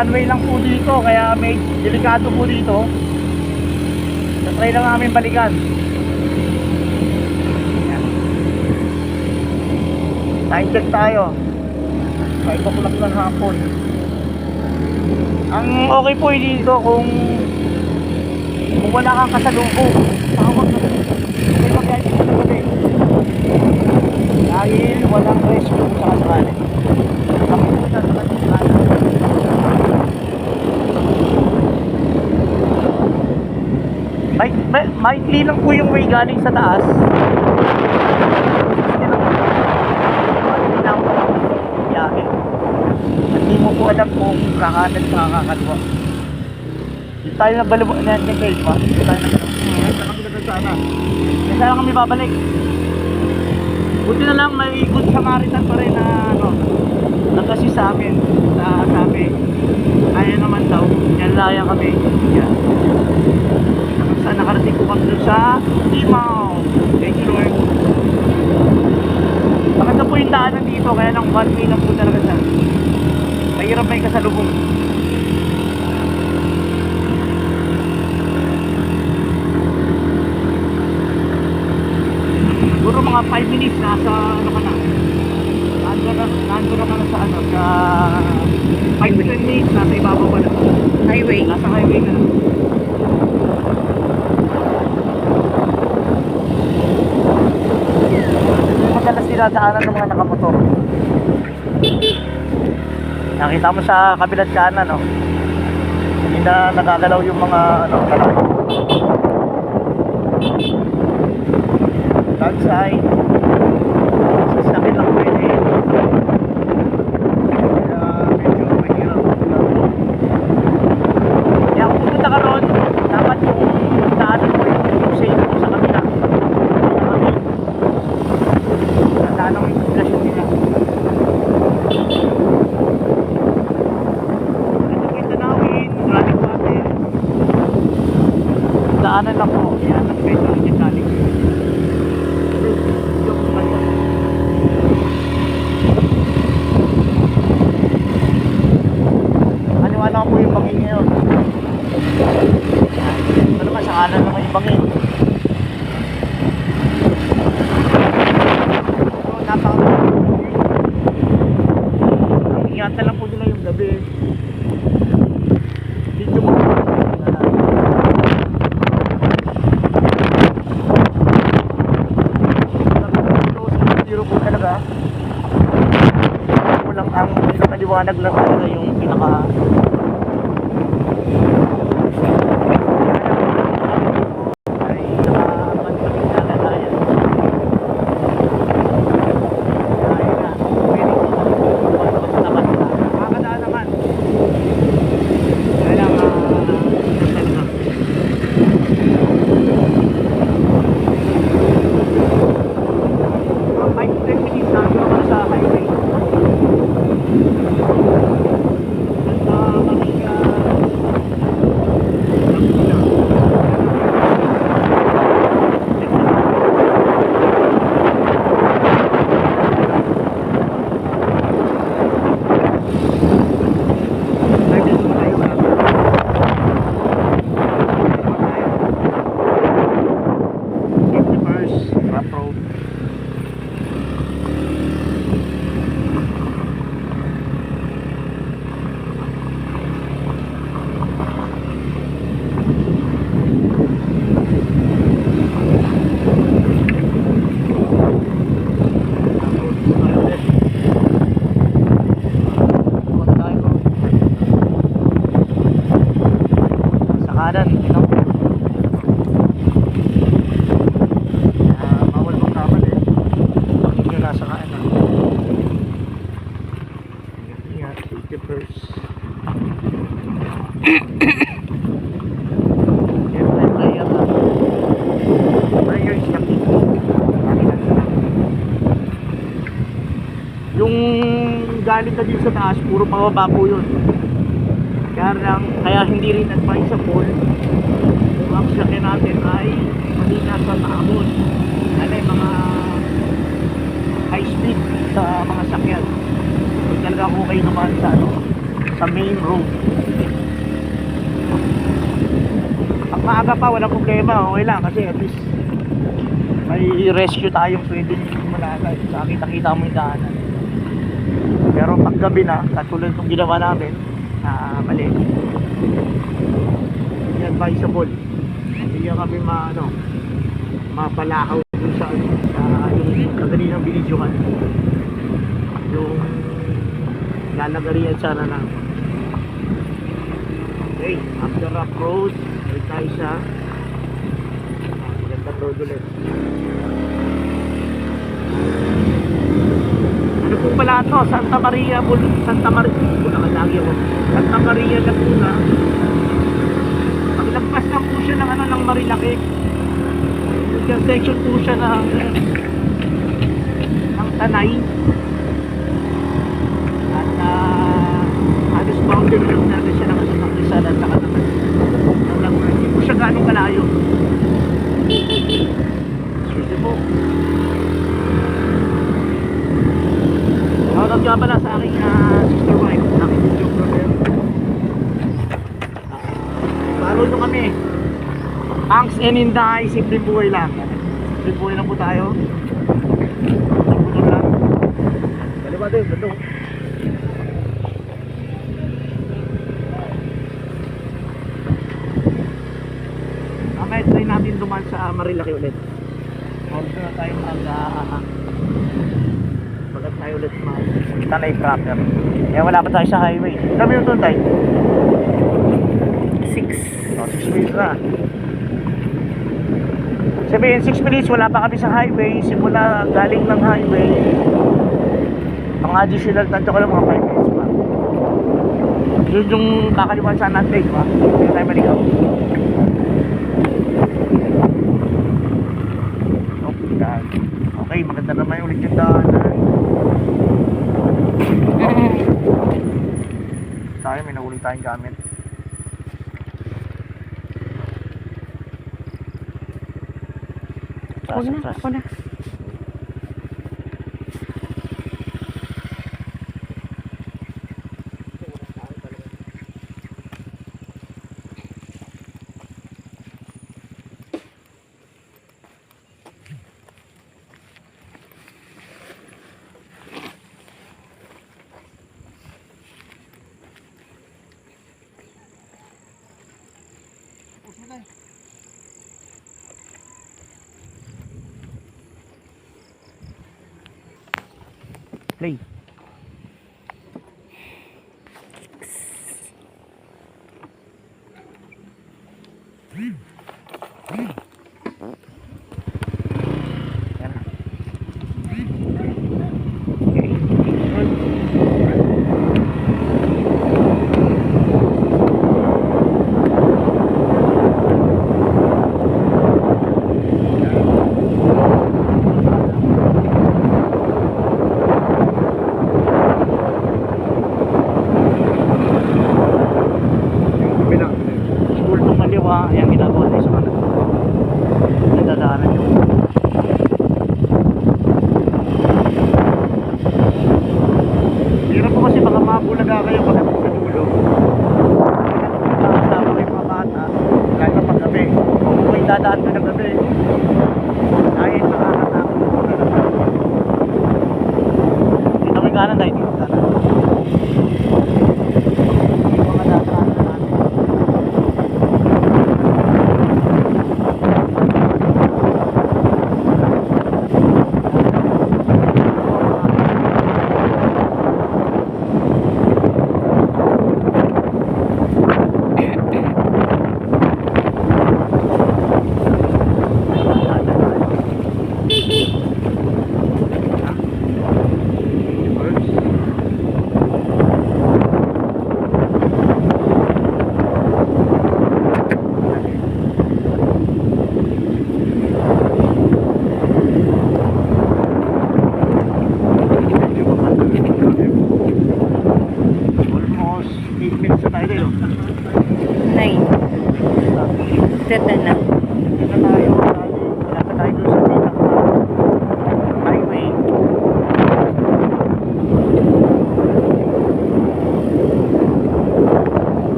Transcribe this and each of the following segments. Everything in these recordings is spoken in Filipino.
one way lang po dito, kaya may delikado po dito. Try lang namin balikan. Time check tayo. 5 o'clock ng hapon. Ang okay po dito kung wala kang kasalubong, tawag na may mag-guide sa gabi. Dahil walang rescue sa kasakali. Kami po na sa kasakali. Maikli lang po yung way galing sa taas. Hindi mo po alam kung kakanan sa kakaliwa. Hindi tayo na balibo na yan kayo pa. Hindi tayo na sana. Sana kami babalik. Buti na lang may good Samaritan pa rin na ano, nag-assist sa amin. Sabi, kaya naman daw, yan laya kami. Yan. Saan nakarating ko kami doon sa Timao. Thank you Lord. Maganda po yung daanan dito, kaya lang one way lang po talaga siya. Mahirap may kasalubong. Siguro mga 5 minutes nasa ano ka na. Nandun na ka na sa ano, sa 5 to 10 minutes nasa ibabaw ka na. Highway. Nasa highway ka na. Madalas dinadaanan ng mga nakamotor. Nakita mo sa kabilang kanan, no? Hindi na nagagalaw yung mga ano, kalaki. Outside. Sasakit lang pwede. Kaya medyo mahirap. Kaya kung pupunta ka ron, dapat yung daanan mo yung safe mo sa kabila. Tandaan ang imigrasyon nila. Daanan lang po. Yan, ang pwede ang gitaling. Ano po yung bangin ngayon? Ito naman, sa kanan naman yung bangin. So, ingatan lang po nila yung gabi. Dito mo. Ang pinakaliwanag lang talaga yung pinaka ay nakapagpapit na lalayan. Ayun na, pwede ko basta makakadaan naman. Kaya lang mga 5-10 minutes na ako sa highway. Kanan, you know? Bawal mong kapan eh. Bakit nyo nasa kanan? Ingat, safety first. Yung galing ka dito sa taas, puro pababa po yun. Kaya hindi rin advisable kung ang sakyan natin ay mahina sa maamon. Ano yung mga high speed sa mga sakyan. Kung talaga okay naman sa ano, sa main road. Pag maaga pa, walang problema, okay lang kasi at least may rescue tayong pwedeng malagay sa kita-kita mo yung daanan. Pero pag gabi na, katulad itong ginawa namin mali, hindi advisable, hindi kami mapalakaw dun sa yung kagalinang binidyohan, yung lalagarian sana lang. Okay, after rock road ay tayo sa magandang road ulit. Ano po pala ito? Santa Maria Laguna. Paglagpas lang po siya ng Marilaki. Intersection po siya ng Tanay. At halos boundary lang natin siya ng Rizal at saka ng Laguna. Hindi po siya ganong kalayo. Sige po. Shoutout nga pala sa aking sister wife, aking YouTube brother. Follow nyo kami. Angst and Inday, simpleng buhay lang. Simpleng buhay lang po tayo. Putol lang. Kaliwa din, ganda. Mamaya try natin duman sa Marilaki ulit. Huwag na tayo pagkat tayo ulit Tanay proper. Kaya wala pa tayo sa highway. Sabi yung tuntay? 6 minutes na. Sabihin 6 minutes wala pa kami sa highway. Simula galing ng highway, ang additional tanto ko lang mga 5 minutes pa. Yun yung kakalimutan sa natin, diba? Hindi tayo maligaw. Okay, maganda naman ulit yung daanan. Tayo, may nahuli tayong gamit. Ako na. Play. Ayan ginagawa tayo sa kanan. Nadadaanan yung hirap po kasi baka mabulaga kayo pagdating sa dulo. Kasama kayo mga bata kahit na paggabi. Kung may dadaan ko ng gabi kahit makakatakot po na naman. Dito may kanan tayo dito kanan. Yung mga dadaan na natin. Teta na. Dito tayo, wala pa tayo doon sa pinaka highway.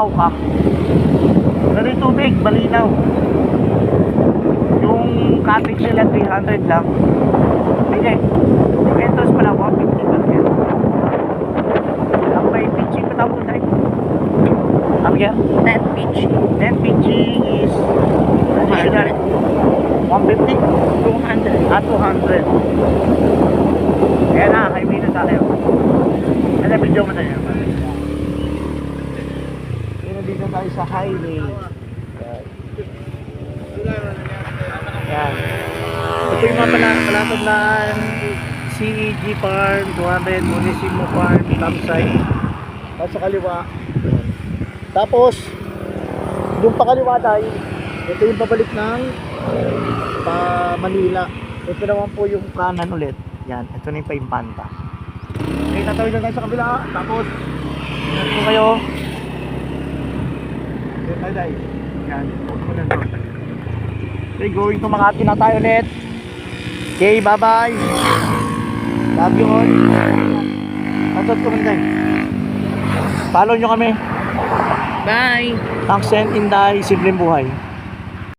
Langaw ka. Pero yung tubig, malinaw. Yung cottage nila 300 lang. Hindi. Yung entrance pala 150 pa rin. Ang may PG pa tapos tayo. Sabi kaya? 10 beach. 10 PG is additional 150? 200. 200. Kaya na, highway na tayo. Kaya video mo tayo. Kaya nandito tayo sa highway. Yan. Ito yung mga palatag na CEG Farm, 200, Munisimo Farm, campsite. Tapos sa kaliwa. Tapos, yung pa kaliwa tayo, ito yung pabalik ng pa Manila. Ito naman po yung kanan ulit. Yan, ito na yung pa-Impanta. Okay, tatawid na tayo sa kabila. Tapos, yan po kayo. Okay, tayo. Yan, po na doon. Okay, going to Makati na tayo ulit. Okay, bye-bye. Love you all. Tatot ko man tayo. Follow nyo kami. Bye! Tangsen Inday, simpleng buhay.